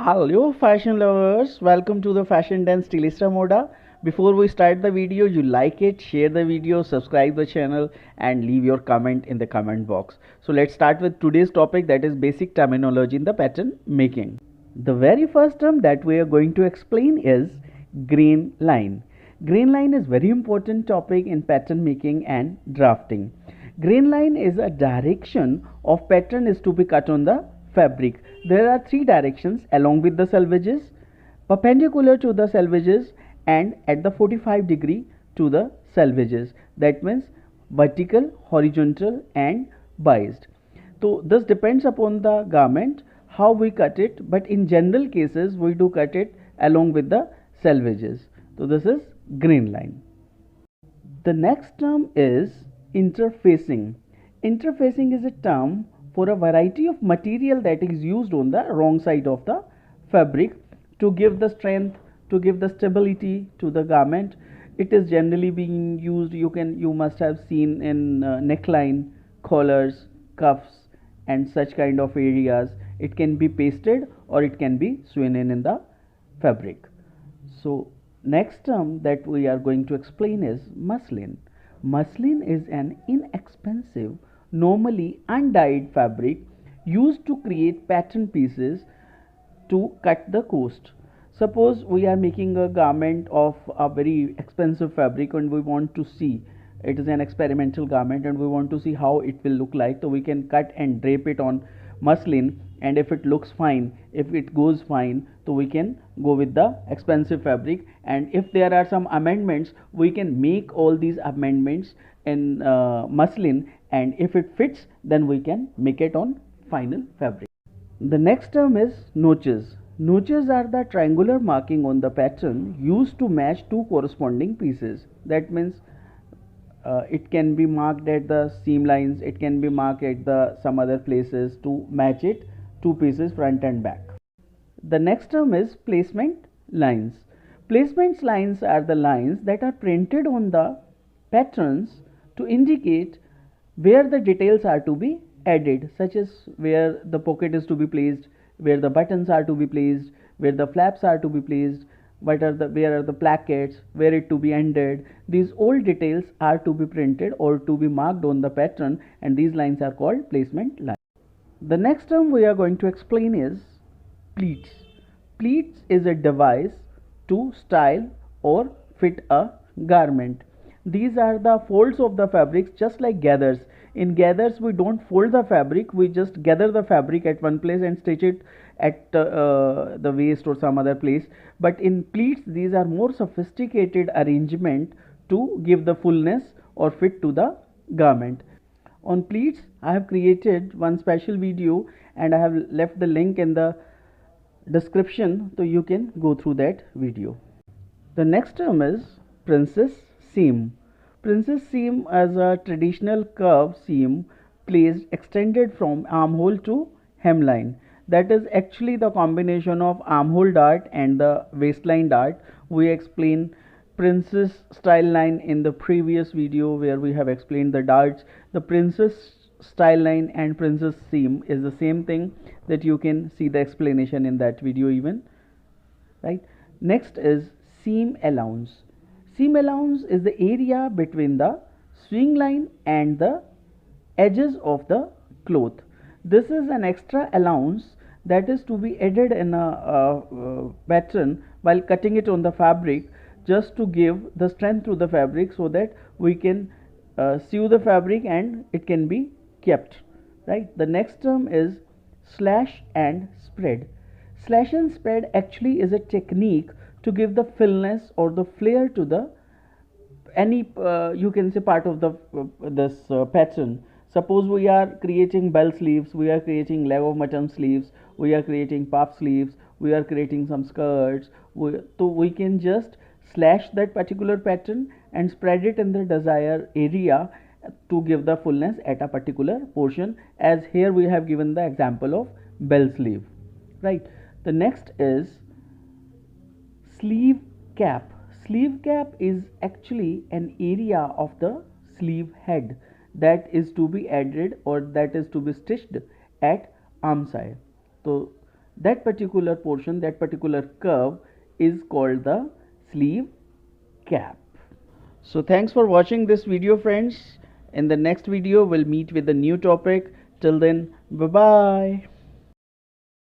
Hello fashion lovers, welcome to the Fashion Dance Stylista Moda. Before we start the video, you like it, share the video, subscribe the channel and leave your comment in the comment box. So let's start with today's topic, that is basic terminology in the pattern making. The very first term that we are going to explain is grain line. Grain line is very important topic in pattern making and drafting. Grain line is a direction of pattern is to be cut on the fabric. There are three directions along with the selvages, perpendicular to the selvages and at the 45-degree to the selvages. That means vertical, horizontal and biased. So this depends upon the garment how we cut it, but in general cases we do cut it along with the selvages. So this is grain line. The next term is interfacing. Interfacing is a term for a variety of material that is used on the wrong side of the fabric to give the strength, to give the stability to the garment. It is generally being used, you must have seen in neckline, collars, cuffs and such kind of areas. It can be pasted or it can be sewn in the fabric. So next term that we are going to explain is muslin. Muslin is an inexpensive, normally undyed fabric used to create pattern pieces to cut the cost. Suppose we are making a garment of a very expensive fabric and we want to see, it is an experimental garment and we want to see how it will look like, so we can cut and drape it on muslin, and if it looks fine, if it goes fine, so we can go with the expensive fabric, and if there are some amendments we can make all these amendments in muslin, and if it fits then we can make it on final fabric. The next term is notches. Notches are the triangular marking on the pattern used to match two corresponding pieces. That means it can be marked at the seam lines, it can be marked at the some other places to match it two pieces front and back. The next term is placement lines. Placement lines are the lines that are printed on the patterns to indicate where the details are to be added, such as where the pocket is to be placed, where the buttons are to be placed, where the flaps are to be placed, where are the plackets, where it to be ended. These all details are to be printed or to be marked on the pattern, and these lines are called placement lines. The next term we are going to explain is pleats. Pleats is a device to style or fit a garment. These are the folds of the fabrics, just like gathers. In gathers we don't fold the fabric, we just gather the fabric at one place and stitch it at the waist or some other place. But in pleats these are more sophisticated arrangement to give the fullness or fit to the garment. On pleats I have created one special video and I have left the link in the description, so you can go through that video. The next term is princess seam. Princess seam is a traditional curved seam placed extended from armhole to hemline. That is actually the combination of armhole dart and the waistline dart. We explained princess style line in the previous video where we have explained the darts. The princess style line and princess seam is the same thing, that you can see the explanation in that video even, right? Next is seam allowance. Seam allowance is the area between the swing line and the edges of the cloth. This is an extra allowance that is to be added in a pattern while cutting it on the fabric, just to give the strength to the fabric so that we can sew the fabric and it can be kept, right? The next term is slash and spread. Slash and spread actually is a technique to give the fullness or the flare to the any you can say part of the this pattern. Suppose we are creating bell sleeves, we are creating leg of mutton sleeves, we are creating puff sleeves, we are creating some skirts, so we can just slash that particular pattern and spread it in the desired area to give the fullness at a particular portion, as here we have given the example of bell sleeve, right? The next is sleeve cap. Sleeve cap is actually an area of the sleeve head that is to be added or that is to be stitched at arm side. So that particular portion, that particular curve is called the sleeve cap. So thanks for watching this video, friends. In the next video we'll meet with a new topic. Till then, bye bye.